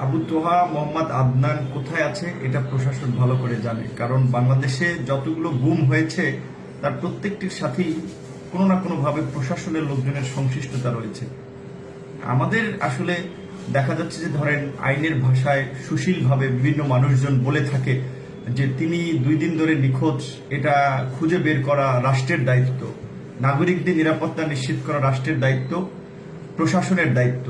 আবু তোহা মোহাম্মদ আদনান কোথায় আছে এটা প্রশাসন ভালো করে জানে, কারণ বাংলাদেশে যতগুলো গুম হয়েছে তার প্রত্যেকটির সাথেই কোনো না কোনোভাবে প্রশাসনের লোকজনের সংশ্লিষ্টতা রয়েছে। আমাদের আসলে দেখা যাচ্ছে যে ধরেন আইনের ভাষায় সুশীলভাবে বিভিন্ন মানুষজন বলে থাকে যে তিনি 2 দিন ধরে নিখোঁজ, এটা খুঁজে বের করা রাষ্ট্রের দায়িত্ব, নাগরিকদের নিরাপত্তা নিশ্চিত করা রাষ্ট্রের দায়িত্ব, প্রশাসনের দায়িত্ব।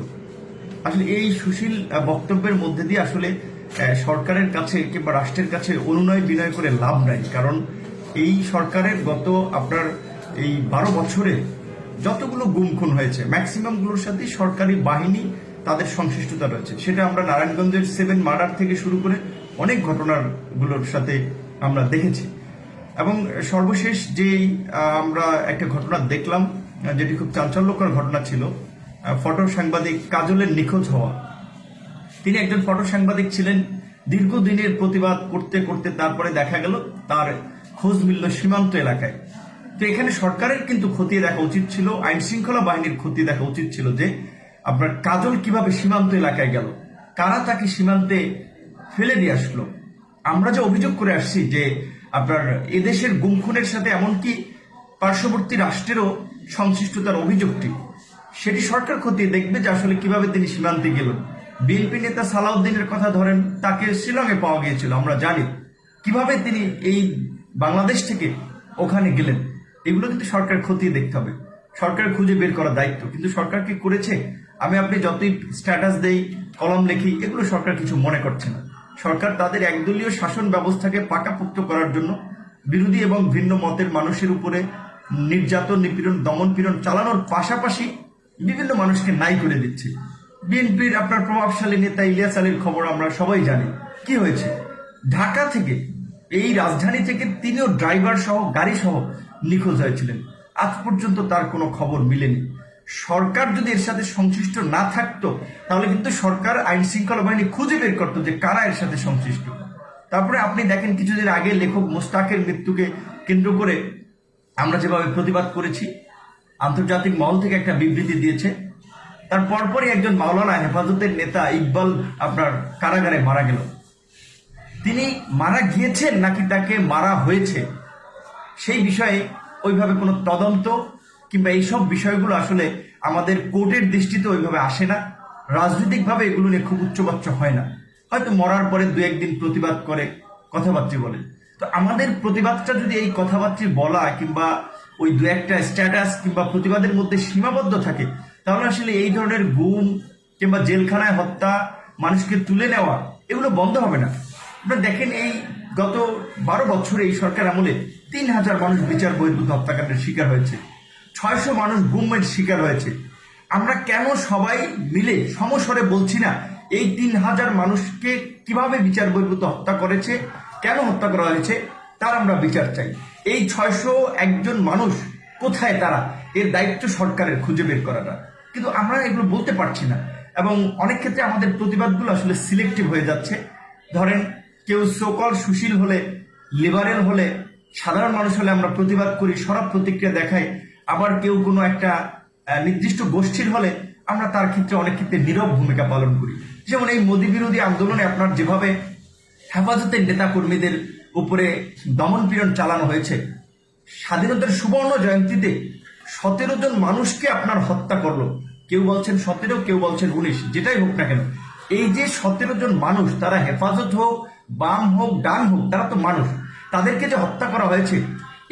আসলে এই সুশীল বক্তব্যের মধ্যে দিয়ে আসলে সরকারের কাছে কিংবা রাষ্ট্রের কাছে অনুনয় বিনয় করে লাভ নাই, কারণ এই সরকারের গত আপনার এই 12 বছরে যতগুলো গুম খুন হয়েছে ম্যাক্সিমাম গুলোর সাথে সরকারি বাহিনী তাদের সংশ্লিষ্টতা রয়েছে। সেটা আমরা নারায়ণগঞ্জের 7 মার্ডার থেকে শুরু করে অনেক ঘটনাগুলোর সাথে আমরা দেখেছি। এবং সর্বশেষ যে আমরা একটা ঘটনা দেখলাম, যেটি খুব চাঞ্চল্যকর ঘটনা ছিল, ফটো সাংবাদিক কাজলের নিখোঁজ হওয়া। তিনি একজন ফটো সাংবাদিক ছিলেন, দীর্ঘদিনের প্রতিবাদ করতে করতে তারপরে দেখা গেল তার খোঁজ মিলল সীমান্ত এলাকায়। তো এখানে সরকারের কিন্তু খতিয়ে দেখা উচিত ছিল, আইন শৃঙ্খলা বাহিনীর খতিয়ে দেখা উচিত ছিল যে আপনার কাজল কিভাবে সীমান্ত এলাকায় গেল, কারা তাকে সীমান্তে ফেলে দিয়ে আসলো। আমরা যে অভিযোগ করে আসছি যে আপনার এদেশের গুম খুনের সাথে এমনকি পার্শ্ববর্তী রাষ্ট্রেরও সংশ্লিষ্টতার অভিযোগটি, সেটি সরকার খতিয়ে দেখবে যে আসলে কিভাবে তিনি সীমান্তে গেলেন। বিএনপি নেতা সালাউদ্দিনের কথা ধরেন, তাকে শিলংয়ে পাওয়া গিয়েছিল, আমরা জানি কিভাবে তিনি এই বাংলাদেশ থেকে ওখানে গেলেন। এগুলো কিন্তু সরকার খতিয়ে দেখতে হবে, সরকার খুঁজে বের করার দায়িত্ব। কিন্তু সরকার কি করেছে? আমি আপনি যতই স্ট্যাটাস দেই, কলম লিখি, এগুলো সরকার কিছু মনে করছে না। সরকার তাদের একদলীয় শাসন ব্যবস্থাকে পাকাপোক্ত করার জন্য বিরোধী এবং ভিন্ন মতের মানুষের উপরে নির্যাতন, নিপীড়ন, দমন পীড়ন চালানোর পাশাপাশি বিভিন্ন মানুষকে নাই করে দিচ্ছে। বিএনপির আপনার প্রভাবশালী নেতা ইলিয়াস আলীর খবর আমরা সবাই জানি। কি হয়েছে? ঢাকা থেকে, এই রাজধানী থেকে তিনিও ড্রাইভার সহ গাড়ি সহ নিখোঁজ হয়েছিলেন। আজ পর্যন্ত তার কোনো খবর মিলেনি। সরকার যদি এর সাথে সংশ্লিষ্ট না থাকতো তাহলে কিন্তু সরকার আইন শৃঙ্খলা বাহিনী খুঁজে বের করতো যে কারা এর সাথে সংশ্লিষ্ট। তারপরে আপনি দেখেন কিছুদিন আগে লেখক মোস্তাকের মৃত্যুকে কেন্দ্র করে আমরা যেভাবে প্রতিবাদ করেছি, আন্তর্জাতিক মহল থেকে একটা বিবৃতি দিয়েছে। তার পরপরই একজন মাওলানা হেফাজতের নেতা ইকবাল আপনার কারাগারে মারা গেল। তিনি মারা গিয়েছেন নাকি তাকে মারা হয়েছে সেই বিষয়ে ওইভাবে কোনো তদন্ত কিংবা এইসব বিষয়গুলো আসলে আমাদের কোর্টের দৃষ্টিতে ওইভাবে আসে না। রাজনৈতিকভাবে এগুলো নিয়ে খুব উচ্চবাচ্য হয় না। হয়তো মরার পরে 2-1 দিন প্রতিবাদ করে, কথাবার্তা বলে। তো আমাদের প্রতিবাদটা যদি এই কথাবার্তা বলা কিংবা ওই 2-1টা স্ট্যাটাস কিংবা প্রতিবাদের মধ্যে সীমাবদ্ধ থাকে, তাহলে আসলে এই ধরনের গুম কিংবা জেলখানায় হত্যা, মানুষকে তুলে নেওয়া, এগুলো বন্ধ হবে না। আপনারা দেখেন এই গত 12 বছরে এই সরকার আমলে 3000 মানুষ বিচার বহির্ভূত হত্যাকাণ্ডের শিকার হয়েছে, 600 মানুষ গুমের শিকার হয়েছে। আমরা কেন সবাই মিলে সমস্বরে বলছি না এই 3000 মানুষকে কিভাবে বিচার বহির্ভূত হত্যা করেছে, কেন হত্যা করা হয়েছে, তার আমরা বিচার চাই। এই 601 মানুষ কোথায় তারা? এর দায়িত্ব সরকারের খুঁজে বের করাটা। কিন্তু আমরা এগুলো বলতে পারছি না, এবং অনেক ক্ষেত্রে আমাদের প্রতিবাদগুলো আসলে সিলেক্টিভ হয়ে যাচ্ছে। ধরেন কেউ সোকল সুশীল হলে, লিবারেল হলে, সাধারণ মানুষ হলে আমরা প্রতিবাদ করি, সরব প্রতিক্রিয়া দেখাই। আবার কেউ কোনো একটা নির্দিষ্ট গোষ্ঠীর হলে আমরা তার ক্ষেত্রে অনেক ক্ষেত্রে নীরব ভূমিকা পালন করি। যেমন এই মোদী বিরোধী আন্দোলনে আপনার যেভাবে হেফাজতের নেতা কর্মীদের উপরে দমন পীড়ন চালানো হয়েছে, স্বাধীনতার সুবর্ণ জয়ন্তীতে 17 জন মানুষকে আপনার হত্যা করলো। কেউ বলছেন 17, কেউ বলছেন 19, যেটাই হোক না কেন, এই যে 17 জন মানুষ, তারা হেফাজত হোক, বাম হোক, ডান হোক, তারা তো মানুষ। তাদেরকে যে হত্যা করা হয়েছে,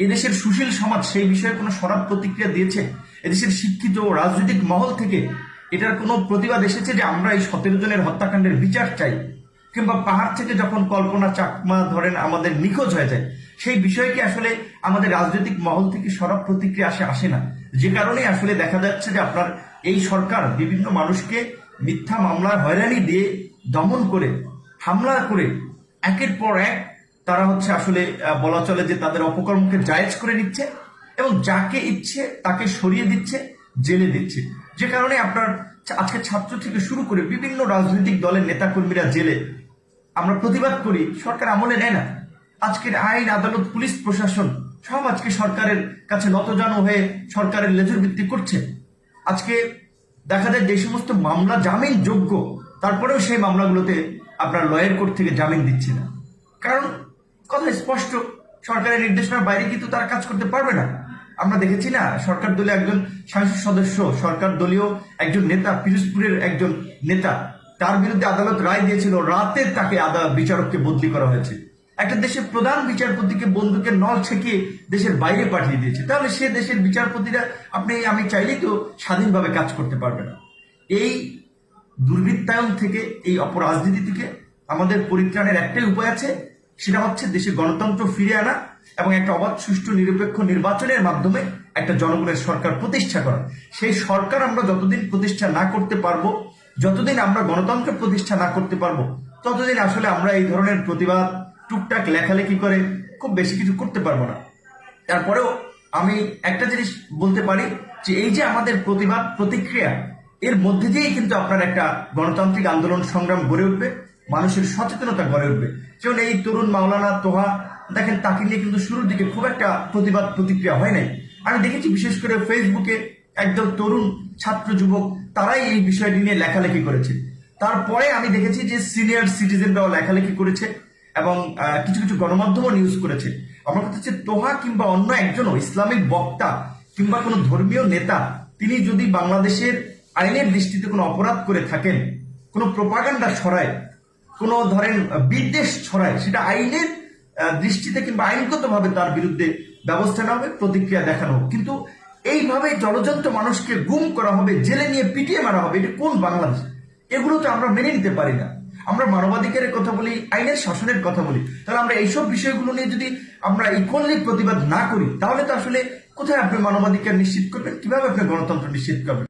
এদেশের সুশীল সমাজ সেই বিষয়ে কোনো সরব প্রতিক্রিয়া দিয়েছে? এদেশের শিক্ষিত রাজনৈতিক মহল থেকে এটার কোনো প্রতিবাদ এসেছে যে আমরা এই 17 জনের হত্যাকাণ্ডের বিচার চাই? কিংবা পাহাড় থেকে যখন কল্পনা চাকমা ধরেন আমাদের নিখোঁজ হয়ে যায়, সেই বিষয়কে আসলে আমাদের রাজনৈতিক মহল থেকে সরব প্রতিক্রিয়া আসে না। যে কারণে আসলে দেখা যাচ্ছে যে আপনার এই সরকার বিভিন্ন মানুষকে মিথ্যা মামলার হয়রানি দিয়ে দমন করে, হামলা করে, একের পর এক তারা হচ্ছে আসলে বলা চলে যে তাদের অপকর্মকে জায়েজ করে নিচ্ছে এবং যাকে ইচ্ছে তাকে সরিয়ে দিচ্ছে, জেলে দিচ্ছে। যে কারণে আপনার আজকে ছাত্র থেকে শুরু করে বিভিন্ন রাজনৈতিক দলের নেতাকর্মীরা জেলে। আমরা প্রতিবাদ করি, সরকার আমলে নেয় না। আজকের আইন, আদালত, পুলিশ প্রশাসন সব আজকে সরকারের কাছে নতজানু হয়ে সরকারের লেজুর ভিত্তি করছে। আজকে দেখা যায় যে সমস্ত মামলা জামিন যোগ্য তারপরেও সেই মামলাগুলোতে আপনার লয়ার কোর্ট থেকে জামিন দিচ্ছে না। কারণ কথা স্পষ্ট, সরকারের নির্দেশনার বাইরে কিন্তু তারা কাজ করতে পারবে না। আমরা দেখেছি না, সরকার দলীয় একজন সংসদ সদস্য, সরকার দলীয় একজন নেতা, পিরোজপুরের একজন নেতা, তার বিরুদ্ধে আদালত রায় দিয়েছিল, রাতে তাকে বিচারককে বদলি করা হয়েছে। একটা দেশের প্রধান বিচারপতিকে বন্দুকের নল ছেঁকিয়ে দেশের বাইরে পাঠিয়ে দিয়েছে। তাহলে সে দেশের বিচারপতিরা আমি চাইলেই তো স্বাধীনভাবে কাজ করতে পারবে না। এই দুর্বৃত্তায়ন থেকে, এই অপরাজনীতি থেকে আমাদের পরিত্রাণের একটাই উপায় আছে, সেটা হচ্ছে দেশে গণতন্ত্র ফিরে আনা এবং একটা অবাধ, সুষ্ঠু, নিরপেক্ষ নির্বাচনের মাধ্যমে একটা জনগণের সরকার প্রতিষ্ঠা করা। সেই সরকার আমরা যতদিন প্রতিষ্ঠা না করতে পারবো, যতদিন আমরা গণতন্ত্র প্রতিষ্ঠা না করতে পারবো, ততদিন আসলে আমরা এই ধরনের প্রতিবাদ, টুকটাক লেখালেখি করে খুব বেশি কিছু করতে পারবো না। তারপরেও আমি একটা জিনিস বলতে পারি যে এই যে আমাদের প্রতিবাদ, প্রতিক্রিয়া, এর মধ্যে দিয়েই কিন্তু আপনার একটা গণতান্ত্রিক আন্দোলন সংগ্রাম গড়ে উঠবে, মানুষের সচেতনতা গড়ে উঠবে। যেমন এই তরুণ মাওলানা তোহা, দেখেন তাকে নিয়ে কিন্তু শুরুর দিকে খুব একটা প্রতিবাদ প্রতিক্রিয়া হয় নাই। আমি দেখেছি বিশেষ করে ফেসবুকে একদল তরুণ ছাত্র যুবক তারাই এই বিষয়টি নিয়ে লেখালেখি করেছে। তারপরে আমি দেখেছি যে সিনিয়র সিটিজেনরাও লেখালেখি করেছে এবং কিছু কিছু গণমাধ্যমও নিউজ করেছে। আমার কথা হচ্ছে তোহা কিংবা অন্য একজনও ইসলামিক বক্তা কিংবা কোনো ধর্মীয় নেতা, তিনি যদি বাংলাদেশের আইনের দৃষ্টিতে কোনো অপরাধ করে থাকেন, কোনো প্রোপাগান্ডা ছড়ায়, কোনো ধরেন বিদ্বেষ ছড়ায়, সেটা আইনের দৃষ্টিতে কিংবা আইনগতভাবে তার বিরুদ্ধে ব্যবস্থা নেওয়া হবে, প্রতিক্রিয়া দেখানো হবে। কিন্তু এইভাবে জলজন্ত মানুষকে গুম করা হবে, জেলে নিয়ে পিটিয়ে মারা হবে, এটা কোন বাংলাদেশ? এগুলো তো আমরা মেনে নিতে পারি না। আমরা মানবাধিকারের কথা বলি, আইনের শাসনের কথা বলি, তাহলে আমরা এইসব বিষয়গুলো নিয়ে যদি আমরা ইকুয়ালি প্রতিবাদ না করি, তাহলে তো আসলে কোথায় আপনি মানবাধিকার নিশ্চিত করবেন, কিভাবে আপনি গণতন্ত্র নিশ্চিত করবেন?